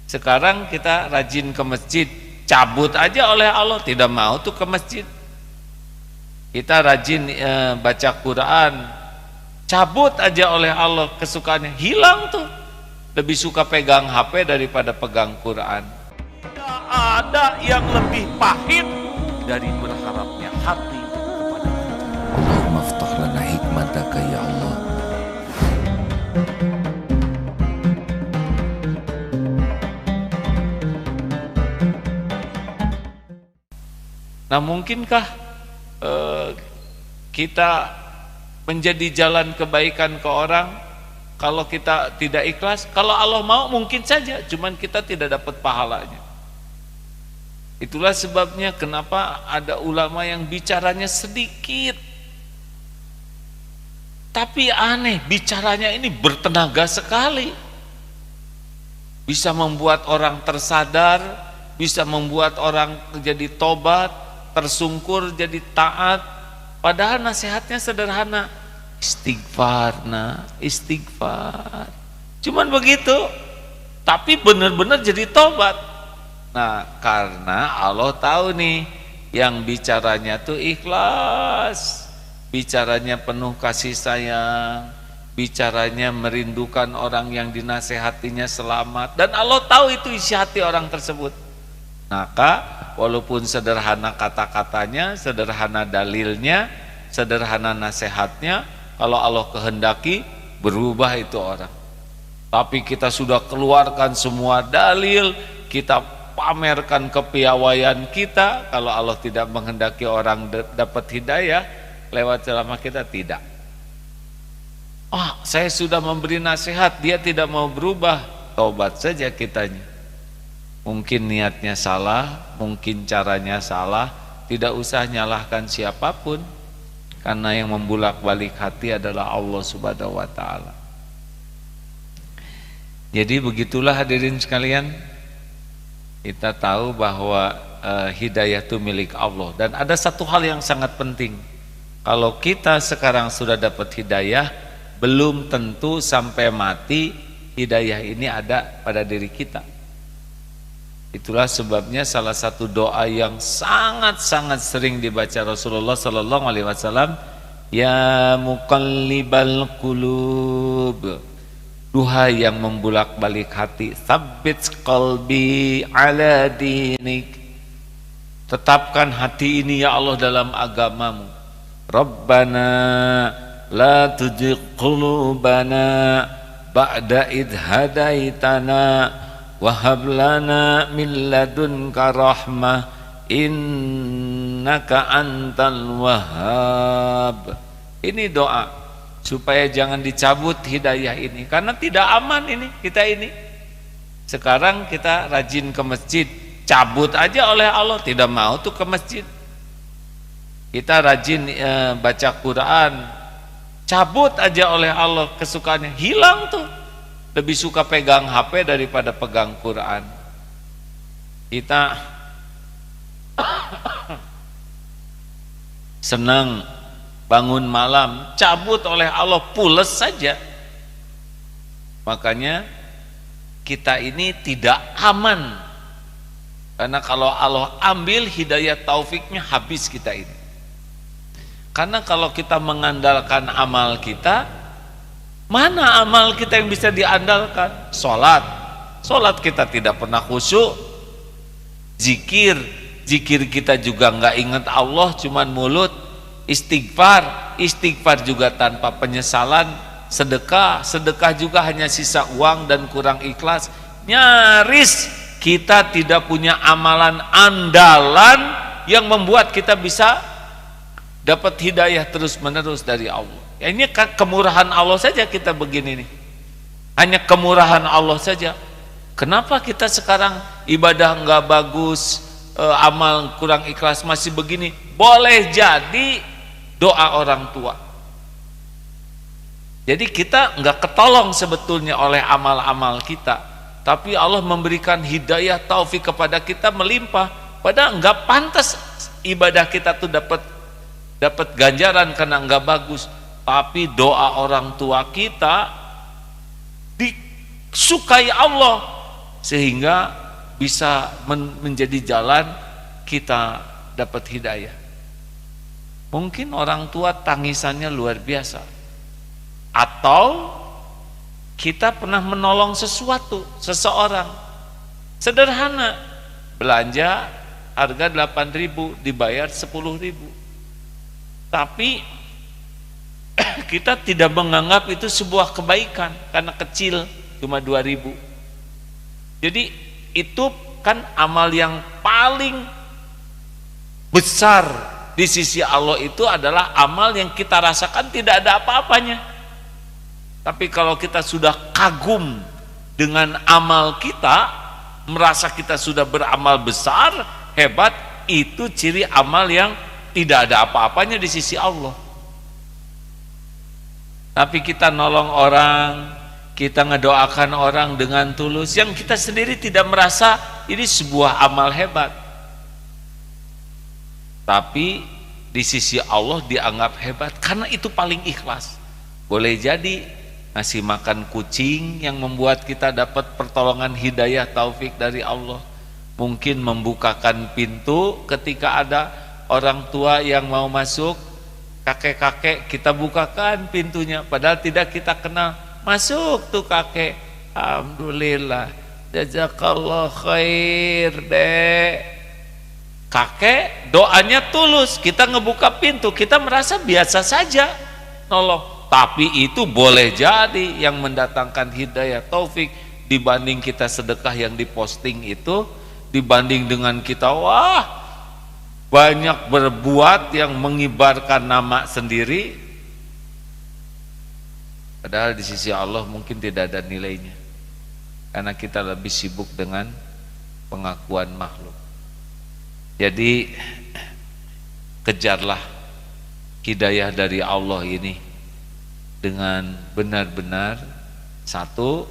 Sekarang kita rajin ke masjid, cabut aja oleh Allah, tidak mau tuh ke masjid. Kita rajin baca Quran, cabut aja oleh Allah kesukaannya, hilang tuh. Lebih suka pegang HP daripada pegang Quran. Tidak ada yang lebih pahit dari berharapnya hati kepada kita. Allahumma aftah lana hikmataka ya Allah. Nah, mungkinkah kita menjadi jalan kebaikan ke orang kalau kita tidak ikhlas? Kalau Allah mau mungkin saja, cuman kita tidak dapat pahalanya. Itulah sebabnya kenapa ada ulama yang bicaranya sedikit, tapi aneh, bicaranya ini bertenaga sekali, bisa membuat orang tersadar, bisa membuat orang jadi tobat, tersungkur jadi taat. Padahal nasihatnya sederhana, istighfar, istighfar, cuman begitu, tapi benar-benar jadi tobat. Nah, karena Allah tahu nih, yang bicaranya tuh ikhlas, bicaranya penuh kasih sayang, bicaranya merindukan orang yang dinasehatinya selamat, dan Allah tahu itu isi hati orang tersebut. Maka walaupun sederhana kata-katanya, sederhana dalilnya, sederhana nasihatnya, kalau Allah kehendaki berubah itu orang. Tapi kita sudah keluarkan semua dalil, kita pamerkan kepiawaian kita, kalau Allah tidak menghendaki orang dapat hidayah lewat ceramah kita, tidak. Saya sudah memberi nasihat, dia tidak mau berubah, taubat saja kitanya. Mungkin niatnya salah, mungkin caranya salah, tidak usah nyalahkan siapapun, karena yang membulak-balik hati adalah Allah Subhanahu wa Ta'ala. Jadi begitulah hadirin sekalian, kita tahu bahwa hidayah itu milik Allah. Dan ada satu hal yang sangat penting, kalau kita sekarang sudah dapat hidayah, belum tentu sampai mati hidayah ini ada pada diri kita. Itulah sebabnya salah satu doa yang sangat-sangat sering dibaca Rasulullah Sallallahu Alaihi Wasallam, ya muqallibal qulub, duhai yang membulak-balik hati, tsabbit qalbi ala dinik, tetapkan hati ini ya Allah dalam agamamu. Rabbana la tuzigh qulubana ba'da idh hadaitana wa hab lana min ladunka rahmah innaka antal wahhab. Ini doa supaya jangan dicabut hidayah ini, karena tidak aman ini kita ini. Sekarang kita rajin ke masjid, cabut aja oleh Allah, tidak mau tuh ke masjid. Kita rajin baca Quran, cabut aja oleh Allah kesukaannya, hilang tuh. Lebih suka pegang HP daripada pegang Quran. Kita senang bangun malam, cabut oleh Allah, pules saja. Makanya kita ini tidak aman, karena kalau Allah ambil hidayah taufiknya, habis kita ini. Karena kalau kita mengandalkan amal kita, mana amal kita yang bisa diandalkan? Sholat kita tidak pernah khusyuk. Zikir kita juga nggak ingat Allah, cuman mulut. Istighfar juga tanpa penyesalan. Sedekah juga hanya sisa uang dan kurang ikhlas. Nyaris kita tidak punya amalan andalan yang membuat kita bisa dapat hidayah terus menerus dari Allah. Ya, ini kemurahan Allah saja kita begini nih, hanya kemurahan Allah saja. Kenapa kita sekarang ibadah nggak bagus, amal kurang ikhlas, masih begini? Boleh jadi doa orang tua. Jadi kita nggak ketolong sebetulnya oleh amal-amal kita, tapi Allah memberikan hidayah taufik kepada kita melimpah. Padahal nggak pantas ibadah kita tuh dapat ganjaran karena nggak bagus. Tapi doa orang tua kita disukai Allah, sehingga bisa menjadi jalan kita dapat hidayah. Mungkin orang tua tangisannya luar biasa, atau kita pernah menolong seseorang sederhana, belanja harga 8.000 dibayar 10.000, tapi kita tidak menganggap itu sebuah kebaikan karena kecil, cuma 2.000. Jadi itu kan amal yang paling besar di sisi Allah, itu adalah amal yang kita rasakan tidak ada apa-apanya. Tapi kalau kita sudah kagum dengan amal kita, merasa kita sudah beramal besar, hebat, itu ciri amal yang tidak ada apa-apanya di sisi Allah. Tapi kita nolong orang, kita ngedoakan orang dengan tulus, yang kita sendiri tidak merasa ini sebuah amal hebat, tapi di sisi Allah dianggap hebat karena itu paling ikhlas. Boleh jadi ngasih makan kucing yang membuat kita dapat pertolongan hidayah taufik dari Allah, mungkin membukakan pintu ketika ada orang tua yang mau masuk, kakek-kakek kita bukakan pintunya padahal tidak kita kenal, masuk tuh kakek, alhamdulillah, jazakallah khair dek. Kakek doanya tulus, kita ngebuka pintu, kita merasa biasa saja nolong, tapi itu boleh jadi yang mendatangkan hidayah taufik dibanding kita sedekah yang diposting itu, dibanding dengan kita wah banyak berbuat yang mengibarkan nama sendiri, padahal di sisi Allah mungkin tidak ada nilainya karena kita lebih sibuk dengan pengakuan makhluk. Jadi kejarlah hidayah dari Allah ini dengan benar-benar, satu,